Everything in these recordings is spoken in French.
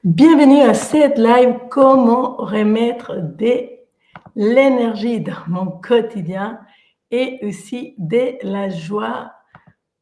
Bienvenue à cette live comment remettre de l'énergie dans mon quotidien et aussi de la joie.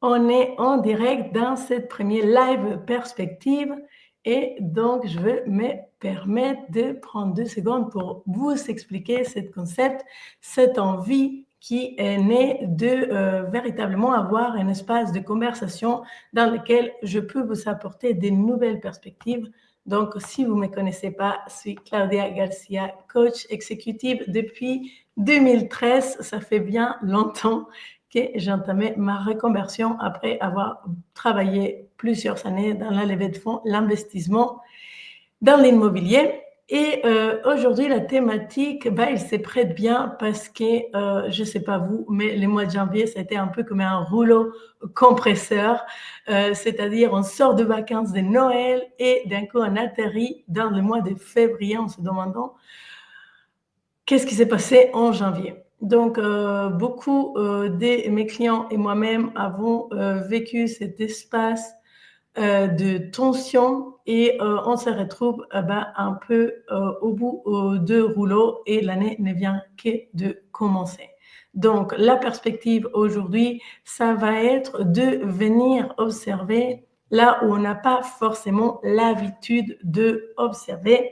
On est en direct dans cette première live perspective et donc je veux me permettre de prendre 2 secondes pour vous expliquer ce concept, cette envie qui est née de véritablement avoir un espace de conversation dans lequel je peux vous apporter des nouvelles perspectives. Donc, si vous ne me connaissez pas, je suis Claudia Garcia, coach exécutive depuis 2013. Ça fait bien longtemps que j'ai entamé ma reconversion après avoir travaillé plusieurs années dans la levée de fonds, l'investissement dans l'immobilier. Et aujourd'hui, la thématique, il se prête bien parce que, je ne sais pas vous, mais le mois de janvier, ça a été un peu comme un rouleau compresseur, c'est-à-dire on sort de vacances de Noël et d'un coup on atterrit dans le mois de février en se demandant qu'est-ce qui s'est passé en janvier. Donc, beaucoup de mes clients et moi-même avons vécu cet espace de tension et on se retrouve un peu au bout de rouleau et l'année ne vient que de commencer. Donc, la perspective aujourd'hui, ça va être de venir observer là où on n'a pas forcément l'habitude d'observer.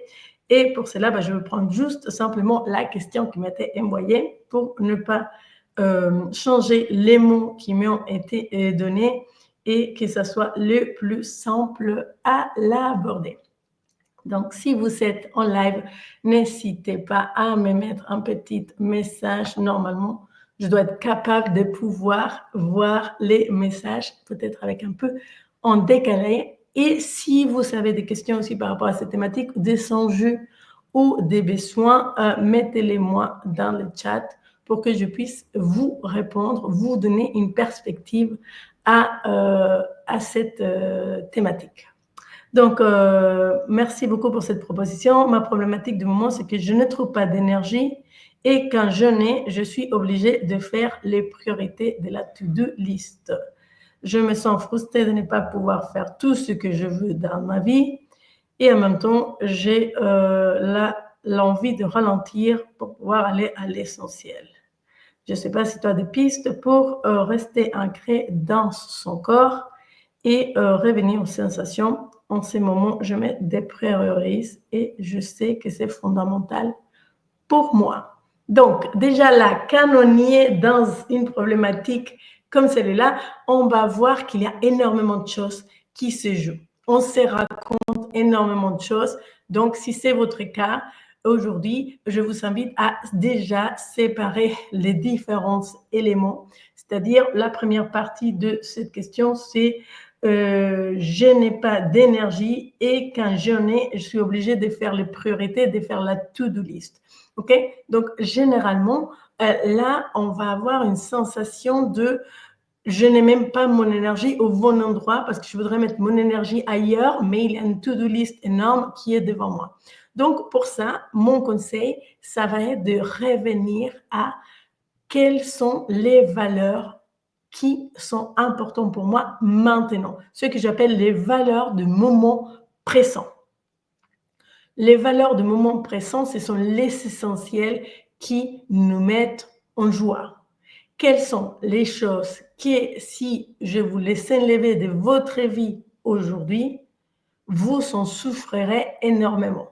Et pour cela, je vais prendre juste simplement la question qui m'était envoyée pour ne pas changer les mots qui m'ont été donnés et que ce soit le plus simple à l'aborder. Donc, si vous êtes en live, n'hésitez pas à me mettre un petit message. Normalement, je dois être capable de pouvoir voir les messages, peut-être avec un peu en décalé. Et si vous avez des questions aussi par rapport à cette thématique, des enjeux ou des besoins, mettez-les moi dans le chat pour que je puisse vous répondre, vous donner une perspective à cette thématique. Donc, merci beaucoup pour cette proposition. Ma problématique du moment, c'est que je ne trouve pas d'énergie et quand je n'ai, je suis obligée de faire les priorités de la to-do list. Je me sens frustrée de ne pas pouvoir faire tout ce que je veux dans ma vie et en même temps, j'ai l'envie de ralentir pour pouvoir aller à l'essentiel. Je ne sais pas si tu as des pistes pour rester ancré dans son corps et revenir aux sensations. En ces moments, je me dépriorise et je sais que c'est fondamental pour moi. Donc, déjà là, quand on y est dans une problématique comme celle-là, on va voir qu'il y a énormément de choses qui se jouent. On se raconte énormément de choses. Donc, si c'est votre cas, aujourd'hui, je vous invite à déjà séparer les différents éléments. C'est-à-dire, la première partie de cette question, c'est je n'ai pas d'énergie et quand j'en ai, je suis obligée de faire les priorités, de faire la to-do list. OK? Donc, généralement, là, on va avoir une sensation de je n'ai même pas mon énergie au bon endroit parce que je voudrais mettre mon énergie ailleurs, mais il y a une to-do list énorme qui est devant moi. Donc, pour ça, mon conseil, ça va être de revenir à quelles sont les valeurs qui sont importantes pour moi maintenant, ce que j'appelle les valeurs de moment présent. Les valeurs de moment présent, ce sont les essentiels qui nous mettent en joie. Quelles sont les choses qui, si je vous laisse enlever de votre vie aujourd'hui, vous en souffrirez énormément.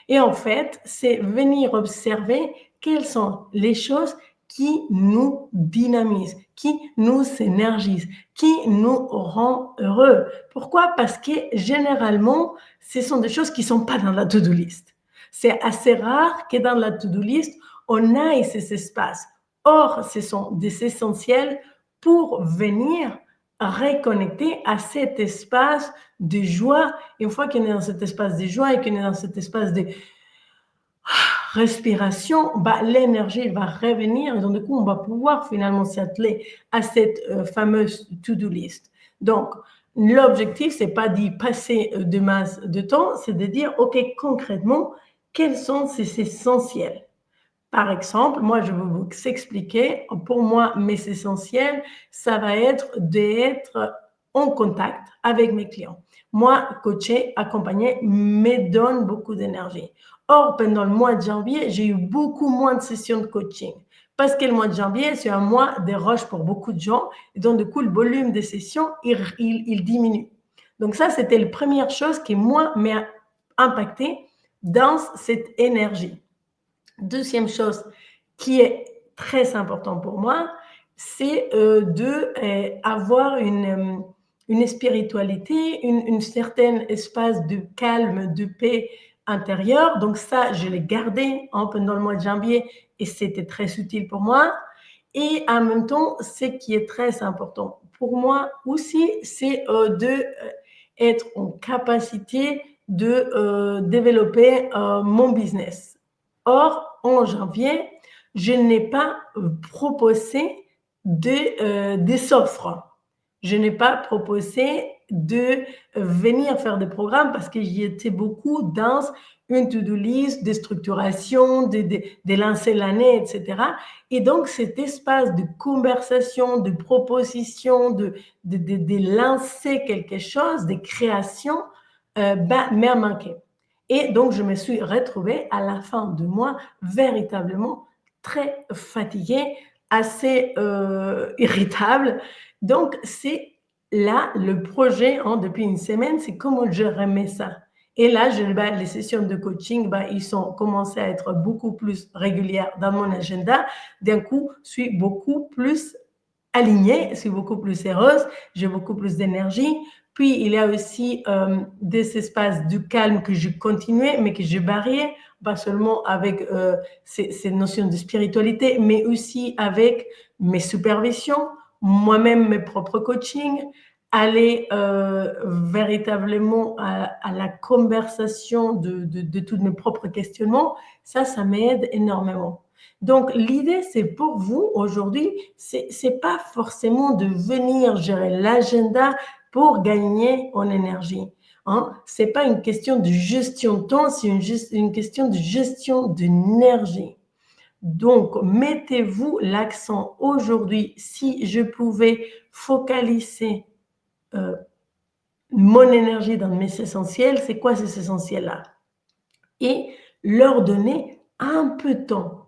Et en fait, c'est venir observer quelles sont les choses qui nous dynamisent, qui nous énergisent, qui nous rend heureux. Pourquoi? Parce que généralement, ce sont des choses qui ne sont pas dans la to-do list. C'est assez rare que dans la to-do list, on aille ces espaces. Or, ce sont des essentiels pour venir reconnecter à cet espace de joie. Une fois qu'on est dans cet espace de joie et qu'on est dans cet espace de respiration, l'énergie va revenir et donc du coup, on va pouvoir finalement s'atteler à cette fameuse to-do list. Donc, l'objectif, c'est pas d'y passer de masse de temps, c'est de dire, OK, concrètement, quels sont ces essentiels? Par exemple, moi, je vais vous expliquer, pour moi, mes essentiels, ça va être d'être en contact avec mes clients. Moi, coacher, accompagner me donne beaucoup d'énergie. Or, pendant le mois de janvier, j'ai eu beaucoup moins de sessions de coaching parce que le mois de janvier, c'est un mois de rush pour beaucoup de gens et donc, du coup, le volume des sessions, il diminue. Donc ça, c'était la première chose qui, moi, m'a impacté dans cette énergie. Deuxième chose qui est très important pour moi, c'est d'avoir une spiritualité, une certaine espace de calme, de paix intérieure. Donc ça, je l'ai gardé pendant le mois de janvier et c'était très utile pour moi. Et en même temps, ce qui est très important pour moi aussi, c'est d'être en capacité de développer mon business. Or, en janvier, je n'ai pas proposé des offres. Je n'ai pas proposé de venir faire des programmes parce que j'y étais beaucoup dans une to-do list, de structuration, de lancer l'année, etc. Et donc, cet espace de conversation, de proposition, de lancer quelque chose, de création, m'a manqué. Et donc, je me suis retrouvée à la fin du mois véritablement très fatiguée, assez irritable. Donc, c'est là le projet depuis une semaine, c'est comment je remets ça. Et là, les sessions de coaching, ils sont commencé à être beaucoup plus régulières dans mon agenda. D'un coup, je suis beaucoup plus alignée, je suis beaucoup plus heureuse, j'ai beaucoup plus d'énergie. Puis, il y a aussi des espaces de calme que je continuais, mais que je variais, pas seulement avec ces notions de spiritualité, mais aussi avec mes supervisions, moi-même mes propres coachings, aller véritablement à la conversation de tous mes propres questionnements, ça m'aide énormément. Donc, l'idée, c'est pour vous aujourd'hui, c'est pas forcément de venir gérer l'agenda pour gagner en énergie. C'est pas une question de gestion de temps, c'est une question de gestion d'énergie. Donc, mettez-vous l'accent aujourd'hui, si je pouvais focaliser mon énergie dans mes essentiels, c'est quoi ces essentiels-là? Et leur donner un peu de temps.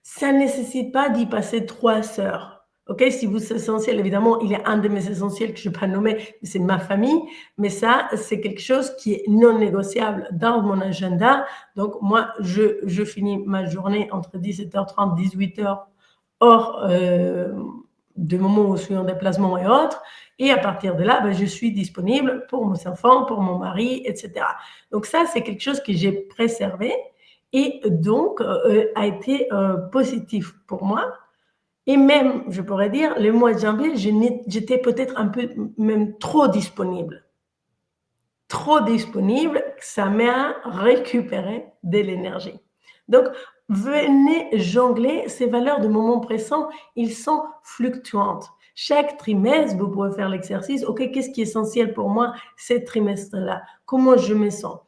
Ça ne nécessite pas d'y passer 3 heures. OK? Si vous essentiel, évidemment, il y a un de mes essentiels que je ne vais pas nommer, c'est ma famille, mais ça, c'est quelque chose qui est non négociable dans mon agenda. Donc, moi, je finis ma journée entre 17h30 et 18h, hors du moment où je suis en déplacement et autres. Et à partir de là, je suis disponible pour mes enfants, pour mon mari, etc. Donc ça, c'est quelque chose que j'ai préservé et donc a été positif pour moi. Et même, je pourrais dire, le mois de janvier, j'étais peut-être un peu même trop disponible. Trop disponible, ça m'a récupéré de l'énergie. Donc, venez jongler ces valeurs de moment présent, ils sont fluctuantes. Chaque trimestre, vous pouvez faire l'exercice, OK, qu'est-ce qui est essentiel pour moi ce trimestre-là? Comment je me sens?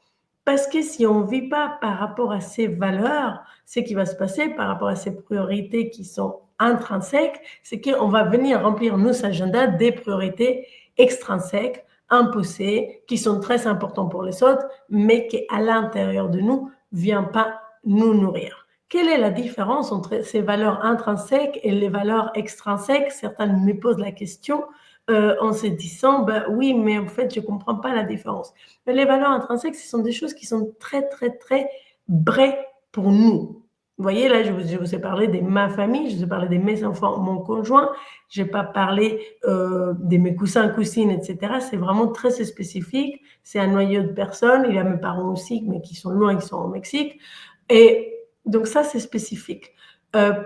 Parce que si on ne vit pas par rapport à ces valeurs, ce qui va se passer par rapport à ces priorités qui sont intrinsèques, c'est qu'on va venir remplir nos agendas des priorités extrinsèques, imposées, qui sont très importants pour les autres, mais qui à l'intérieur de nous ne viennent pas nous nourrir. Quelle est la différence entre ces valeurs intrinsèques et les valeurs extrinsèques? Certains me posent la question en se disant, oui, mais en fait, je ne comprends pas la différence. Mais les valeurs intrinsèques, ce sont des choses qui sont très, très, très vraies pour nous. Vous voyez, là, je vous ai parlé de ma famille, je vous ai parlé de mes enfants, mon conjoint, je n'ai pas parlé de mes cousins, cousines, etc. C'est vraiment très spécifique. C'est un noyau de personnes. Il y a mes parents aussi, mais qui sont loin, qui sont au Mexique. Et donc, ça, c'est spécifique.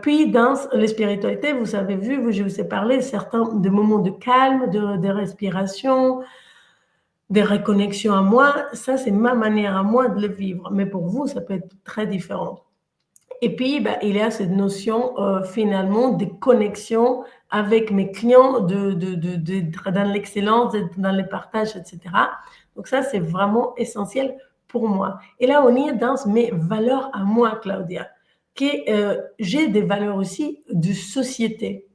Puis, dans les spiritualités, vous avez vu, je vous ai parlé de moments de calme, de respiration, de reconnexion à moi. Ça, c'est ma manière à moi de le vivre. Mais pour vous, ça peut être très différent. Et puis, il y a cette notion, finalement, de connexion avec mes clients, d'être dans l'excellence, d'être dans le partage, etc. Donc ça, c'est vraiment essentiel pour moi. Et là, on y est dans mes valeurs à moi, Claudia. J'ai des valeurs aussi de société.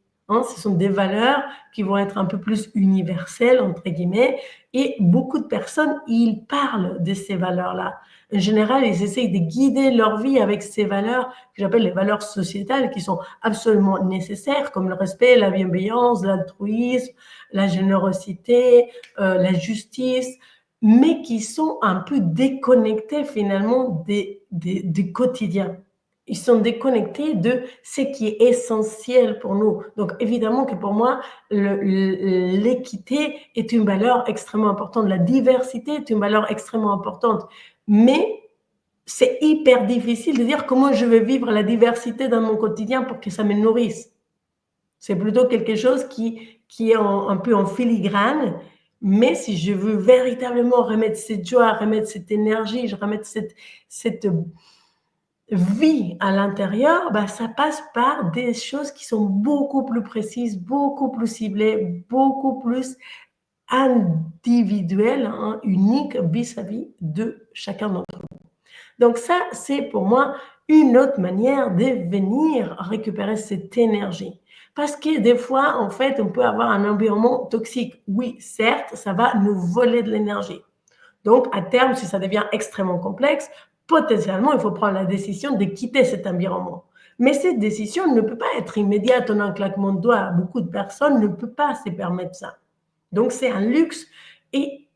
Ce sont des valeurs qui vont être un peu plus universelles, entre guillemets, et beaucoup de personnes, ils parlent de ces valeurs-là. En général, ils essayent de guider leur vie avec ces valeurs que j'appelle les valeurs sociétales qui sont absolument nécessaires, comme le respect, la bienveillance, l'altruisme, la générosité, la justice, mais qui sont un peu déconnectées finalement du quotidien. Ils sont déconnectés de ce qui est essentiel pour nous. Donc, évidemment que pour moi, l'équité est une valeur extrêmement importante. La diversité est une valeur extrêmement importante. Mais c'est hyper difficile de dire comment je vais vivre la diversité dans mon quotidien pour que ça me nourrisse. C'est plutôt quelque chose qui est un peu en filigrane. Mais si je veux véritablement remettre cette joie, remettre cette énergie, remettre cette vie à l'intérieur, ça passe par des choses qui sont beaucoup plus précises, beaucoup plus ciblées, beaucoup plus individuelles, uniques vis-à-vis de chacun d'entre nous. Donc ça, c'est pour moi une autre manière de venir récupérer cette énergie. Parce que des fois, en fait, on peut avoir un environnement toxique. Oui, certes, ça va nous voler de l'énergie. Donc, à terme, si ça devient extrêmement complexe, potentiellement, il faut prendre la décision de quitter cet environnement. Mais cette décision ne peut pas être immédiate en un claquement de doigts. Beaucoup de personnes ne peuvent pas se permettre ça. Donc, c'est un luxe et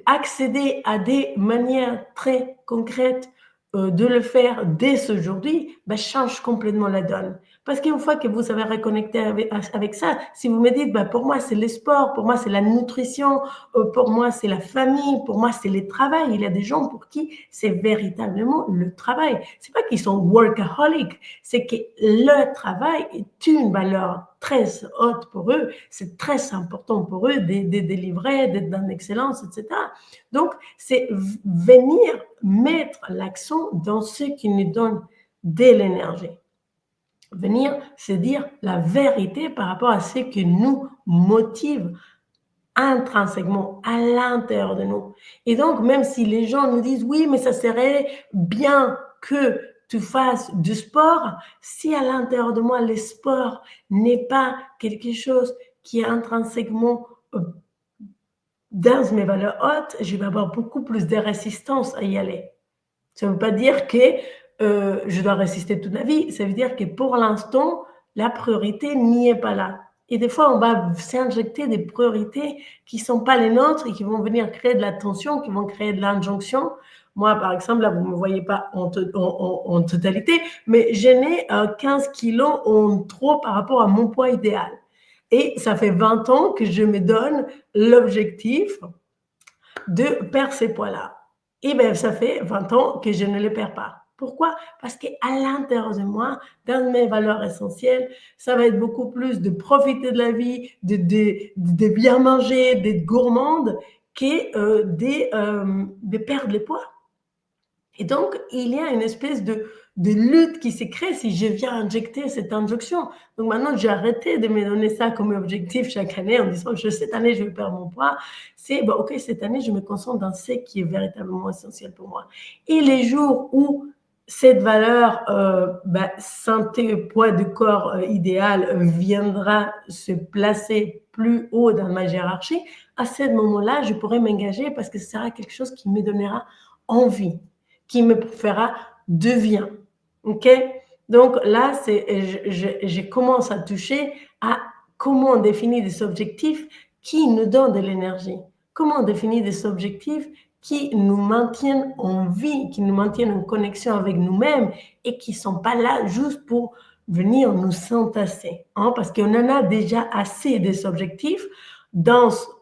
accéder à des manières très concrètes de le faire dès aujourd'hui, change complètement la donne. Parce qu'une fois que vous avez reconnecté avec ça, si vous me dites, pour moi, c'est le sport, pour moi, c'est la nutrition, pour moi, c'est la famille, pour moi, c'est le travail. Il y a des gens pour qui c'est véritablement le travail. C'est pas qu'ils sont workaholics, c'est que le travail est une valeur très haute pour eux. C'est très important pour eux de délivrer, d'être dans l'excellence, etc. Donc, c'est venir mettre l'accent dans ce qui nous donne de l'énergie. Venir se dire la vérité par rapport à ce qui nous motive intrinsèquement à l'intérieur de nous. Et donc, même si les gens nous disent, oui, mais ça serait bien que tu fasses du sport, si à l'intérieur de moi, le sport n'est pas quelque chose qui est intrinsèquement dans mes valeurs hautes, je vais avoir beaucoup plus de résistance à y aller. Ça ne veut pas dire que je dois résister toute la vie. Ça veut dire que pour l'instant, la priorité n'y est pas là. Et des fois, on va s'injecter des priorités qui ne sont pas les nôtres et qui vont venir créer de la tension, qui vont créer de l'injonction. Moi, par exemple, là, vous ne me voyez pas en totalité, mais j'ai né 15 kilos en trop par rapport à mon poids idéal. Et ça fait 20 ans que je me donne l'objectif de perdre ces poids-là. Et bien, ça fait 20 ans que je ne les perds pas. Pourquoi? Parce qu'à l'intérieur de moi, dans mes valeurs essentielles, ça va être beaucoup plus de profiter de la vie, de bien manger, d'être gourmande, que de perdre les poids. Et donc, il y a une espèce de lutte qui s'est créée si je viens injecter cette injonction. Donc maintenant, j'ai arrêté de me donner ça comme objectif chaque année en disant cette année, je vais perdre mon poids. C'est, ok, cette année, je me concentre dans ce qui est véritablement essentiel pour moi. Et les jours où cette valeur santé, poids du corps idéal viendra se placer plus haut dans ma hiérarchie, à ce moment-là, je pourrai m'engager parce que ce sera quelque chose qui me donnera envie, qui me fera devient. OK? Donc là, je commence à toucher à comment on définit des objectifs qui nous donnent de l'énergie. Comment on définit des objectifs qui nous maintiennent en vie, qui nous maintiennent en connexion avec nous-mêmes et qui ne sont pas là juste pour venir nous s'entasser. Parce qu'on en a déjà assez des objectifs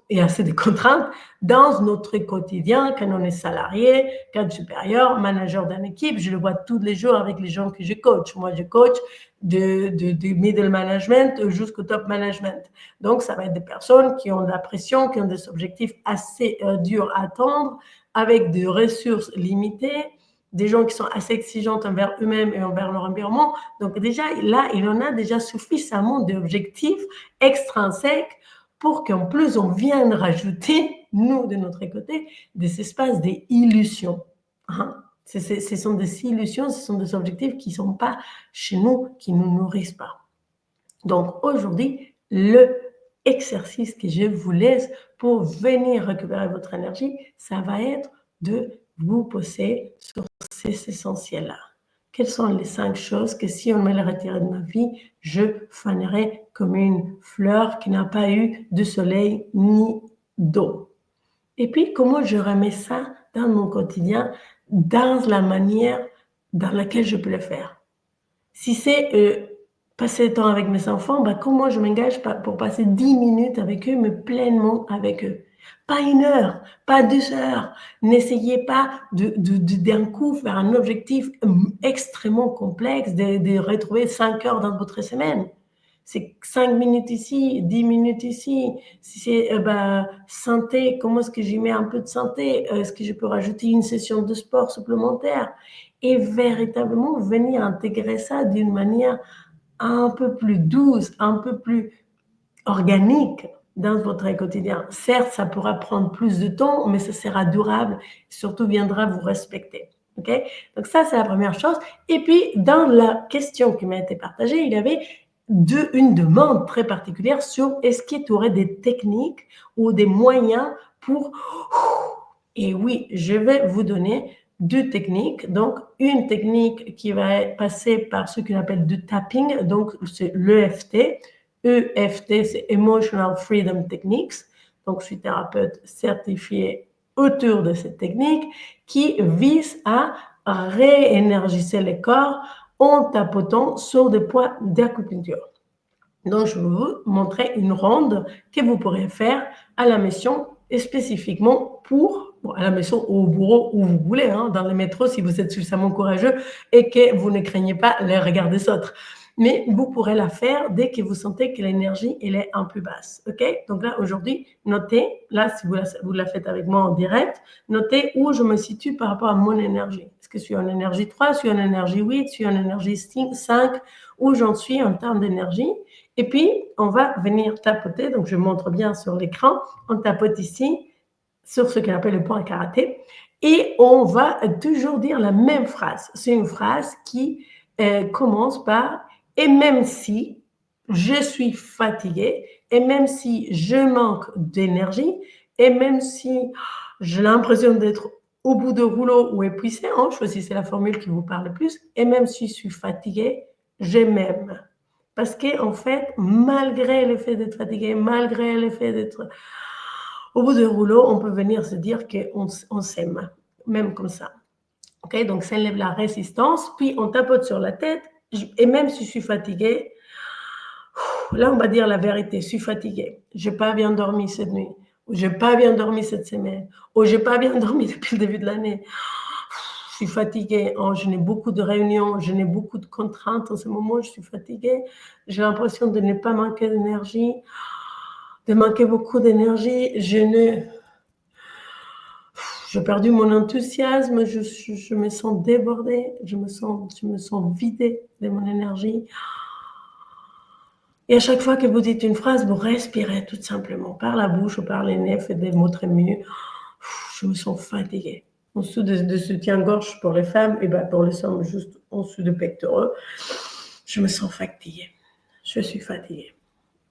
et assez de contraintes dans notre quotidien, quand on est salarié, cadre supérieur, manager d'une équipe. Je le vois tous les jours avec les gens que je coach. Moi, je coach de middle management jusqu'au top management. Donc, ça va être des personnes qui ont de la pression, qui ont des objectifs assez durs à atteindre, avec des ressources limitées, des gens qui sont assez exigeants envers eux-mêmes et envers leur environnement. Donc déjà, là, il en a déjà suffisamment d'objectifs extrinsèques pour qu'en plus, on vienne rajouter, nous, de notre côté, des espaces d'illusion. Ce sont des illusions, ce sont des objectifs qui ne sont pas chez nous, qui ne nous nourrissent pas. Donc aujourd'hui, le exercice que je vous laisse pour venir récupérer votre énergie, ça va être de vous poser sur ces essentiels-là. Quelles sont les 5 choses que si on me les retirait de ma vie, je fanerais comme une fleur qui n'a pas eu de soleil ni d'eau? Et puis, comment je remets ça dans mon quotidien, dans la manière dans laquelle je peux le faire? Si c'est passer le temps avec mes enfants, comment je m'engage pour passer 10 minutes avec eux, mais pleinement avec eux? Pas 1 heure, pas 2 heures. N'essayez pas d'un coup faire un objectif extrêmement complexe, de retrouver 5 heures dans votre semaine. C'est 5 minutes ici, 10 minutes ici. Si c'est santé, comment est-ce que j'y mets un peu de santé? Est-ce que je peux rajouter une session de sport supplémentaire? Et véritablement venir intégrer ça d'une manière un peu plus douce, un peu plus organique dans votre quotidien. Certes, ça pourra prendre plus de temps, mais ça sera durable, surtout viendra vous respecter. Okay? Donc ça, c'est la première chose. Et puis, dans la question qui m'a été partagée, il y avait une demande très particulière sur est-ce qu'il y aurait des techniques ou des moyens pour... Et oui, je vais vous donner 2 techniques. Donc, une technique qui va passer par ce qu'on appelle du tapping, donc c'est l'EFT. EFT, c'est Emotional Freedom Techniques. Donc, je suis thérapeute certifiée autour de cette technique qui vise à réénergiser le corps en tapotant sur des points d'acupuncture. Donc, je vais vous montrer une ronde que vous pourrez faire à la maison et spécifiquement à la maison ou au bureau où vous voulez, hein, dans le métro si vous êtes suffisamment courageux et que vous ne craignez pas les regards des autres. Mais vous pourrez la faire dès que vous sentez que l'énergie elle est un peu basse. Ok? Donc là, aujourd'hui, notez, là, si vous la faites avec moi en direct, notez où je me situe par rapport à mon énergie. Est-ce que je suis en énergie 3, je suis en énergie 8, je suis en énergie 5, où j'en suis en termes d'énergie? Et puis, on va venir tapoter, donc je montre bien sur l'écran, on tapote ici, sur ce qu'on appelle le point karaté, et on va toujours dire la même phrase. C'est une phrase qui commence par « et même si je suis fatigué, et même si je manque d'énergie, et même si j'ai l'impression d'être au bout de rouleau ou épuisé, hein, choisissez la formule qui vous parle le plus, et même si je suis fatigué, je m'aime ». Parce qu'en fait, malgré le fait d'être fatigué, malgré le fait d'être au bout du rouleau, on peut venir se dire qu'on s'aime, même comme ça. Okay? Donc, ça enlève la résistance, puis on tapote sur la tête, et même si je suis fatiguée, là, on va dire la vérité, je suis fatiguée, je n'ai pas bien dormi cette nuit, ou je n'ai pas bien dormi cette semaine, ou je n'ai pas bien dormi depuis le début de l'année. Je suis fatiguée, je n'ai beaucoup de réunions, je n'ai beaucoup de contraintes en ce moment, je suis fatiguée, j'ai l'impression de ne pas manquer d'énergie, de manquer beaucoup d'énergie, j'ai perdu mon enthousiasme, je me sens débordée, je me sens vidée de mon énergie. Et à chaque fois que vous dites une phrase, vous respirez tout simplement par la bouche ou par les nez, faites des mots très mieux. Je me sens fatiguée. En dessous de soutien-gorge pour les femmes, et pour les hommes, juste en dessous de pectoraux. Je me sens fatiguée. Je suis fatiguée.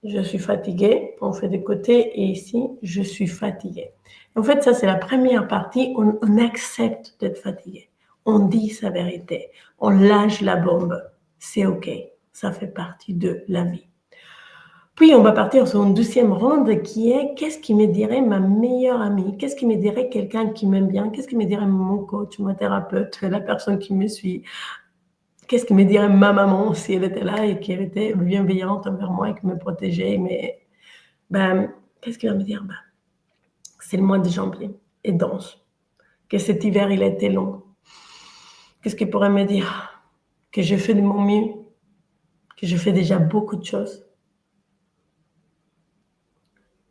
Je suis fatiguée. On fait des côtés et ici, je suis fatiguée. En fait, ça, c'est la première partie. On accepte d'être fatigué. On dit sa vérité. On lâche la bombe. C'est OK. Ça fait partie de la vie. Puis, on va partir sur une deuxième ronde qui est qu'est-ce qui me dirait ma meilleure amie? Qu'est-ce qui me dirait quelqu'un qui m'aime bien? Qu'est-ce qui me dirait mon coach, mon thérapeute, la personne qui me suit? Qu'est-ce qui me dirait ma maman si elle était là et qu'elle était bienveillante envers moi et qui me protégeait? Mais qu'est-ce qu'elle va me dire? C'est le mois de janvier et danse. Que cet hiver, il a été long. Qu'est-ce qu'elle pourrait me dire? Que je fais de mon mieux, que je fais déjà beaucoup de choses.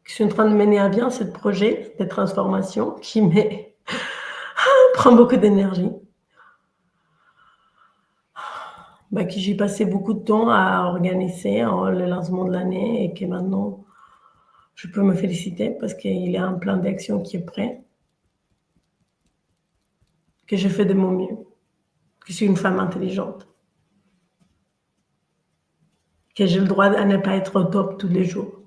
Je suis en train de mener à bien ce projet de transformation qui prend beaucoup d'énergie. Que j'ai passé beaucoup de temps à organiser le lancement de l'année et que maintenant, je peux me féliciter parce qu'il y a un plan d'action qui est prêt, que je fais de mon mieux, que je suis une femme intelligente. que j'ai le droit à ne pas être au top tous les jours.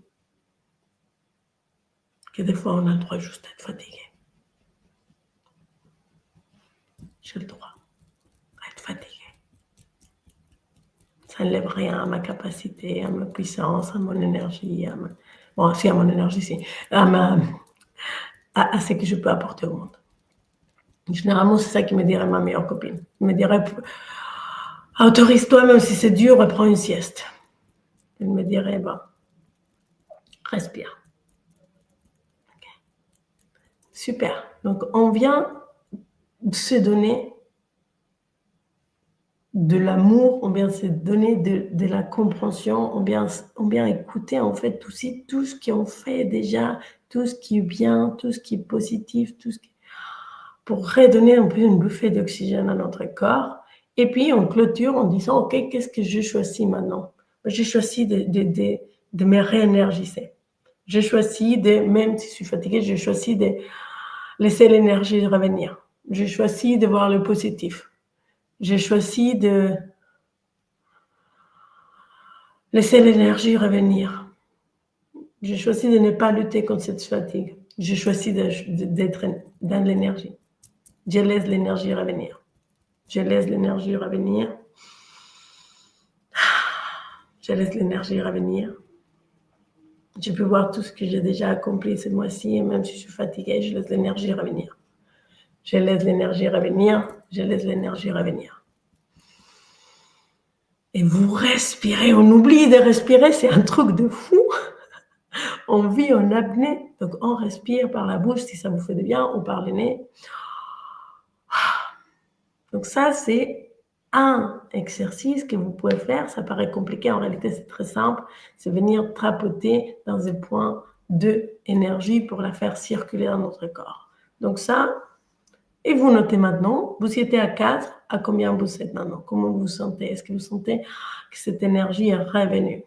Que des fois, on a le droit juste d'être fatigué. J'ai le droit d'être fatigué. Ça n'enlève rien à ma capacité, à ma puissance, à mon énergie, bon, si à mon énergie, si, à ce que je peux apporter au monde. Généralement, c'est ça qui me dirait ma meilleure copine. Elle me dirait, autorise-toi, même si c'est dur, prends une sieste. Elle me dirait, bon, respire. Okay. Super. Donc, on vient se donner de l'amour, on vient se donner de la compréhension, on vient écouter en fait aussi tout ce qu'on fait déjà, tout ce qui est bien, tout ce qui est positif, pour redonner un peu une bouffée d'oxygène à notre corps. Et puis on clôture en disant, ok, qu'est-ce que je choisis maintenant? J'ai choisi de me réénergiser. J'ai choisi même si je suis fatiguée, j'ai choisi de laisser l'énergie revenir. J'ai choisi de voir le positif. J'ai choisi de laisser l'énergie revenir. J'ai choisi de ne pas lutter contre cette fatigue. J'ai choisi d'être dans l'énergie. Je laisse l'énergie revenir. Je laisse l'énergie revenir. Je laisse l'énergie revenir. Je peux voir tout ce que j'ai déjà accompli ce mois-ci et même si je suis fatiguée, je laisse l'énergie revenir. Je laisse l'énergie revenir. Je laisse l'énergie revenir. Et vous respirez. On oublie de respirer, c'est un truc de fou. On vit en apnée, donc on respire par la bouche si ça vous fait du bien, ou par le nez. Donc ça, c'est un exercice que vous pouvez faire. Ça paraît compliqué, en réalité c'est très simple. C'est venir tapoter dans un point d'énergie pour la faire circuler dans notre corps. Donc ça, et vous notez maintenant, vous étiez à 4, à combien vous êtes maintenant? Comment vous vous sentez? Est-ce que vous sentez que cette énergie est revenue?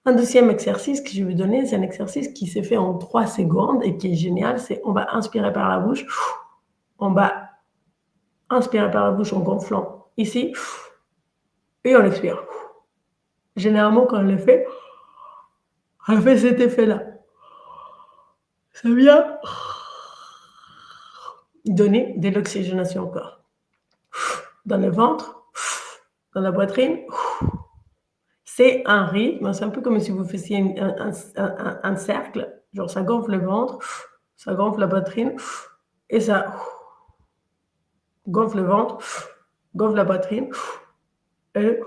Un deuxième exercice que je vais vous donner, c'est un exercice qui s'est fait en 3 secondes et qui est génial. C'est on va inspirer par la bouche, on va inspirer par la bouche en gonflant ici et on expire. Généralement, quand on fait cet effet-là. Ça vient donner de l'oxygénation au corps. Dans le ventre, dans la poitrine. C'est un rythme, c'est un peu comme si vous faisiez un cercle, genre ça gonfle le ventre, ça gonfle la poitrine, et ça gonfle le ventre, gonfle la poitrine, et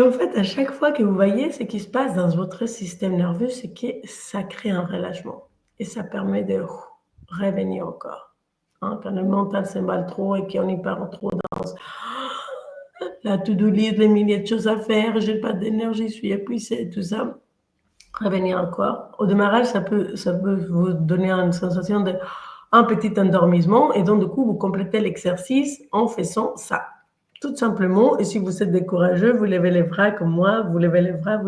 en fait, à chaque fois que vous voyez ce qui se passe dans votre système nerveux, c'est que ça crée un relâchement, et ça permet de revenir au corps. Hein, quand le mental s'emballe trop et qu'on y part trop dans la to-do list, les milliers de choses à faire, j'ai pas d'énergie, je suis épuisée, tout ça. Revenir encore. Au démarrage, ça peut vous donner une sensation d'un petit endormissement et donc du coup, vous complétez l'exercice en faisant ça. Tout simplement, et si vous êtes décourageux, vous levez les bras comme moi, vous levez les bras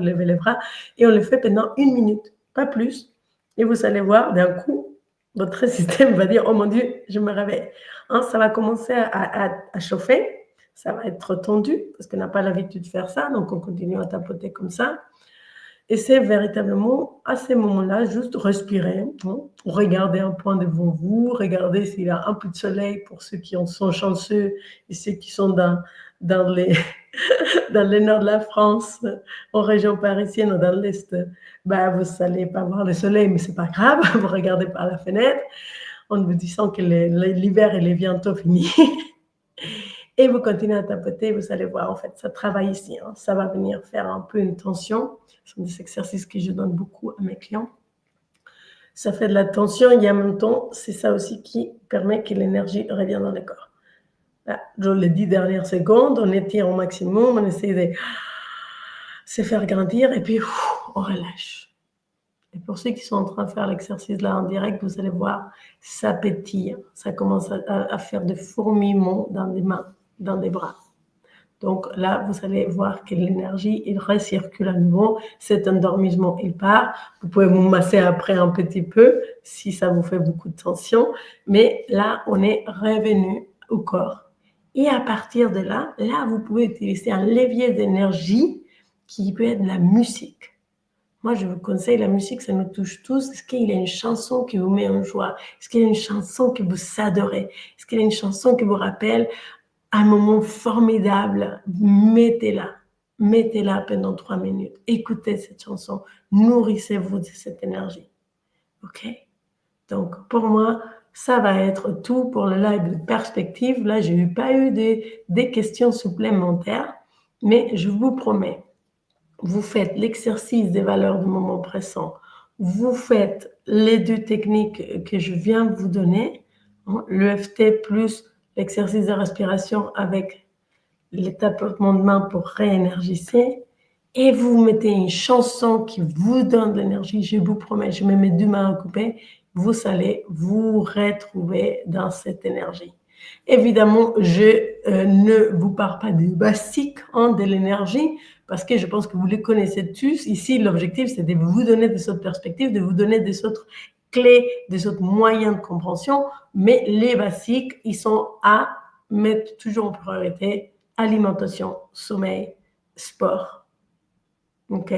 et on le fait pendant 1 minute, pas plus. Et vous allez voir, d'un coup, votre système va dire, oh mon Dieu, je me réveille. Hein, ça va commencer à chauffer, ça va être tendu parce qu'on n'a pas l'habitude de faire ça, donc on continue à tapoter comme ça. Et c'est véritablement, à ces moments-là, juste respirer, hein, regarder un point devant vous, regarder s'il y a un peu de soleil pour ceux qui en sont chanceux et ceux qui sont dans le nord de la France, en région parisienne ou dans l'est, ben, vous n'allez pas voir le soleil, mais ce n'est pas grave, vous regardez par la fenêtre en vous disant que l'hiver il est bientôt fini. Et vous continuez à tapoter, vous allez voir, en fait, ça travaille ici. Hein. Ça va venir faire un peu une tension. Ce sont des exercices que je donne beaucoup à mes clients. Ça fait de la tension et en même temps, c'est ça aussi qui permet que l'énergie revienne dans le corps. Là, dans les 10 dernières secondes, on étire au maximum, on essaie de se faire grandir et puis on relâche. Et pour ceux qui sont en train de faire l'exercice là en direct, vous allez voir, ça pétille. Ça commence à faire des fourmillements dans les mains, dans les bras. Donc là, vous allez voir que l'énergie, il recircule à nouveau. Cet endormissement, il part. Vous pouvez vous masser après un petit peu si ça vous fait beaucoup de tension. Mais là, on est revenu au corps. Et à partir de là, vous pouvez utiliser un levier d'énergie qui peut être la musique. Moi, je vous conseille la musique, ça nous touche tous. Est-ce qu'il y a une chanson qui vous met en joie? Est-ce qu'il y a une chanson que vous adorez? Est-ce qu'il y a une chanson qui vous rappelle un moment formidable? Mettez-la. Mettez-la pendant 3 minutes. Écoutez cette chanson. Nourrissez-vous de cette énergie. OK? Donc, pour moi, ça va être tout pour le live de perspective. Là, je n'ai pas eu des questions supplémentaires, mais je vous promets, vous faites l'exercice des valeurs du moment présent, vous faites les 2 techniques que je viens de vous donner, l'EFT plus l'exercice de respiration avec les tapotements de main pour réénergiser, et vous mettez une chanson qui vous donne de l'énergie, je vous promets, je me mets 2 mains à couper, vous allez vous retrouver dans cette énergie. Évidemment, je ne vous parle pas des basiques de l'énergie, parce que je pense que vous les connaissez tous. Ici, l'objectif, c'est de vous donner des autres perspectives, de vous donner des autres clés, des autres moyens de compréhension, mais les basiques, ils sont à mettre toujours en priorité: alimentation, sommeil, sport. OK?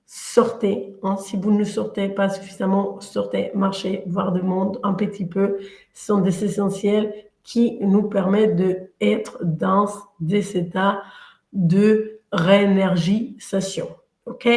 Sortez. Si vous ne sortez pas suffisamment, sortez, marchez, voir du monde un petit peu. Ce sont des essentiels qui nous permettent d'être dans des états de réénergisation. OK?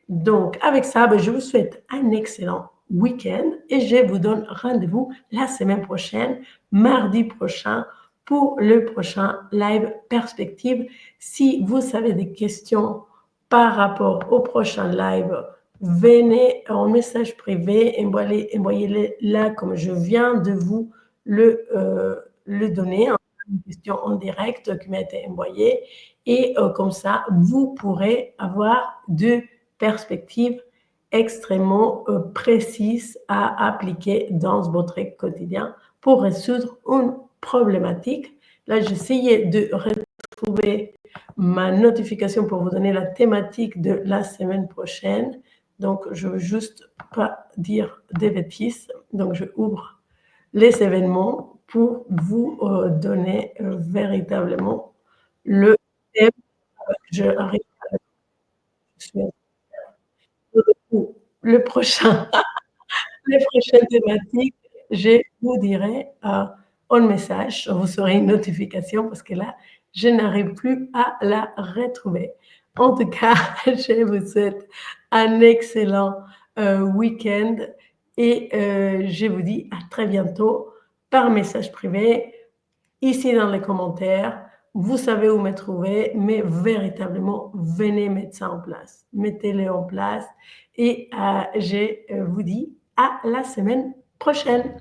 Donc, avec ça, je vous souhaite un excellent week-end et je vous donne rendez-vous la semaine prochaine, mardi prochain, pour le prochain live perspective. Si vous avez des questions par rapport au prochain live, venez en message privé, envoyez-les là comme je viens de vous le donner, une question en direct qui m'a été envoyée, et comme ça, vous pourrez avoir 2 perspectives extrêmement précises à appliquer dans votre quotidien pour résoudre une problématique. Là, j'essayais de retrouver ma notification pour vous donner la thématique de la semaine prochaine. Donc, je ne veux juste pas dire des bêtises. Donc, je ouvre les événements pour vous donner véritablement le thème. Je arrive à le prochain. Les prochaines thématiques, je vous dirai en message, vous aurez une notification parce que là, je n'arrive plus à la retrouver. En tout cas, je vous souhaite un excellent week-end et je vous dis à très bientôt par message privé, ici dans les commentaires. Vous savez où me trouver, mais véritablement, venez mettre ça en place. Mettez-le en place et je vous dis à la semaine prochaine.